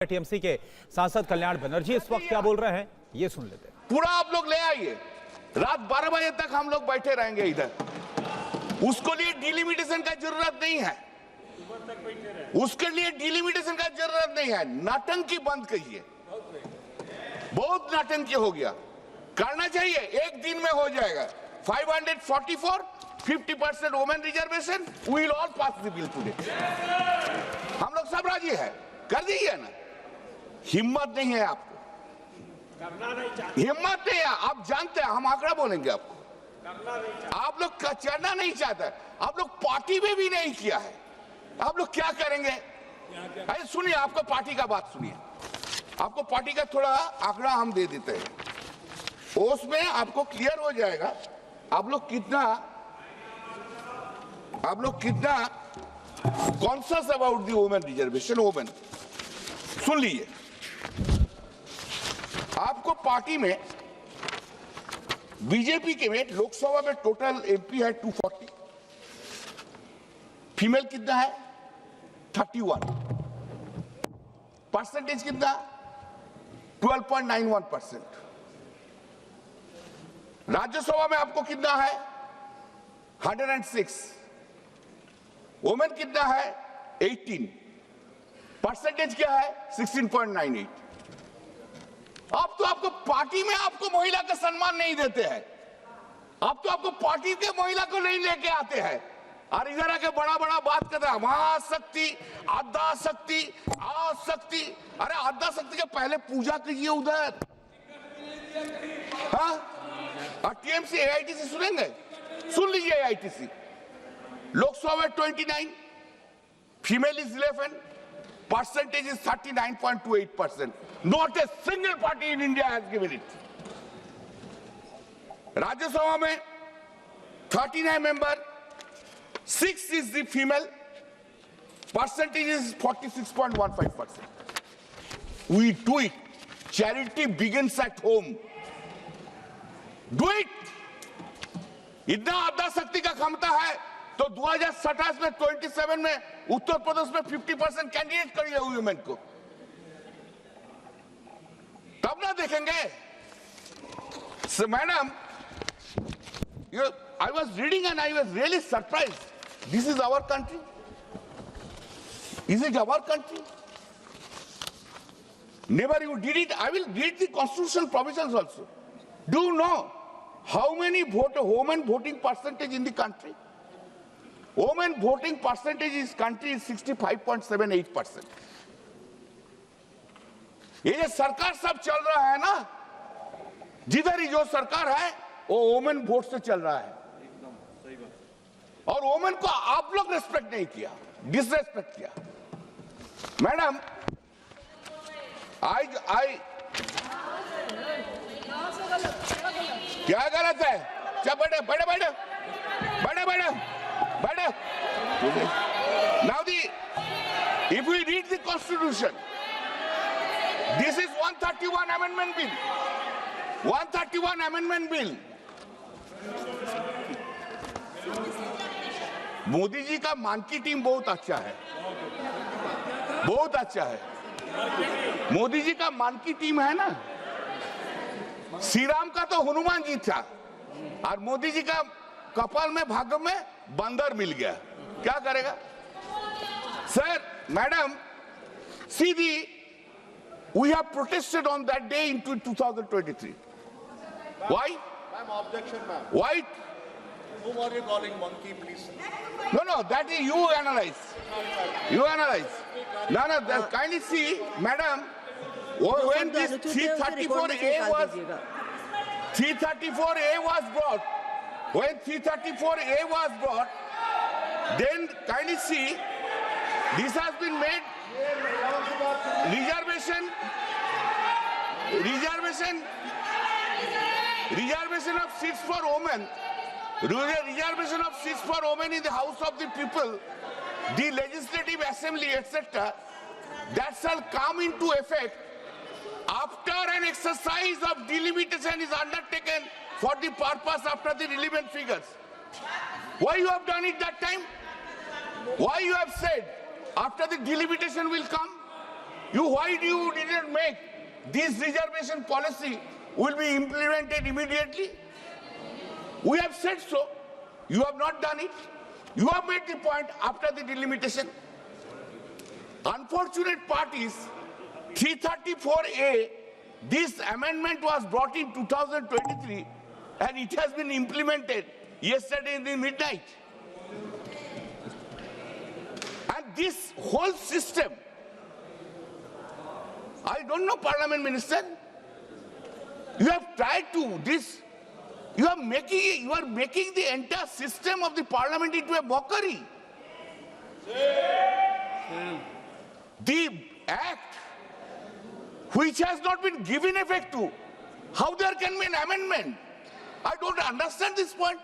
TMC के सांसद कल्याण बनर्जी इस वक्त क्या बोल रहे हैं, ये सुन लेते हैं। पूरा आप लोग ले आइए, रात 12 बजे तक हम लोग बैठे रहेंगे इधर। उसके लिए डिलिमिटेशन का जरूरत नहीं है, उसके लिए डिलिमिटेशन का जरूरत नहीं है। नौटंकी बंद करिए, बहुत नौटंकी हो गया, करना चाहिए, एक दिन में हो जाएगा। 544 50% women reservation, we will all pass the bill today. हम लोग सब राजी है, कर दीजिए ना। हिम्मत नहीं है आपको, हिम्मत नहीं है। आप जानते हैं हम आंकड़ा बोलेंगे आपको। आप लोग चढ़ना नहीं चाहते, आप लोग पार्टी में भी नहीं किया है, आप लोग क्या करेंगे? अरे सुनिए, आपको पार्टी का बात सुनिए, आपको पार्टी का थोड़ा आंकड़ा हम दे देते हैं, उसमें आपको क्लियर हो जाएगा आप लोग कितना conscious about the women reservation. Women सुन लीजिए, आपको पार्टी में बीजेपी के में लोकसभा में टोटल एमपी है 240, फीमेल कितना है 31, परसेंटेज कितना 12.91%। राज्यसभा में आपको कितना है 106, वुमेन कितना है 18, परसेंटेज क्या है 16.98। अब तो आपको पार्टी में आपको महिला का सम्मान नहीं देते हैं, अब तो आपको पार्टी के महिला को नहीं लेके आते हैं, और इधर आके बड़ा बड़ा बात करते हैं महाशक्ति, आद्या शक्ति, आशक्ति। अरे आद्या शक्ति के पहले पूजा कीजिए उधर। हाँ, और टीएमसी एआईटीसी सुनेंगे, सुन लीजिए। एआईटीसी लोकसभा में 29, female is 11, percentage is 39.28%. Not a single party in India has given it. Rajya Sabha में 39 member, 6 is the female, percentage is 46.15%. We do it. Charity begins at home. Do it. इतना आद्या शक्ति का क्षमता है तो 2027 में 27 में उत्तर प्रदेश में 50% कैंडिडेट करिए वुमेन को, तब ना देखेंगे। So, madam, I was reading and I was really surprised. This is our country. Is it our country? Never you did it. I will read the constitutional provisions also. Do you know how many women voting percentage in the country? Women voting percentage in country is 65.78%. ये जो सरकार सब चल रहा है ना, जिधर ही जो सरकार है वो वुमेन वोट से चल रहा है, और वुमेन को आप लोग रेस्पेक्ट नहीं किया, डिसरेस्पेक्ट किया। मैडम, क्या गलत है? क्या बड़े बड़े बड़े बड़े बड़े बड़े Now if we read the constitution, this is 131 amendment bill, 131 amendment bill। Modi ji का मानकी टीम बहुत अच्छा है, बहुत अच्छा है। मोदी जी का मानकी टीम है ना, श्री राम का तो हनुमान जी था, और मोदी जी का कपाल में भाग्य में बंदर मिल गया, क्या करेगा? Sir, madam, see, we have protested on that day in 2023. Why? Ma'am, objection, ma'am. Why? Whom are you calling monkey, please? No, that is you analyze. You analyze. No, kindly see, madam, when this 334A was brought, when 334A was brought, then kindly see, this has been made reservation of seats for women, reservation of seats for women in the House of the People, the Legislative Assembly, etc. That shall come into effect after an exercise of delimitation is undertaken for the purpose after the relevant figures. Why you have done it that time? Why you have said after the delimitation will come? Why you didn't make this reservation policy will be implemented immediately? We have said so. You have not done it. You have made the point after the delimitation. Unfortunate part is 334A, this amendment was brought in 2023 and it has been implemented yesterday in the midnight. And this whole system, I don't know, Parliament Minister, you have tried to this, you are making the entire system of the Parliament into a mockery. The act which has not been given effect to, how there can be an amendment? I don't understand this point.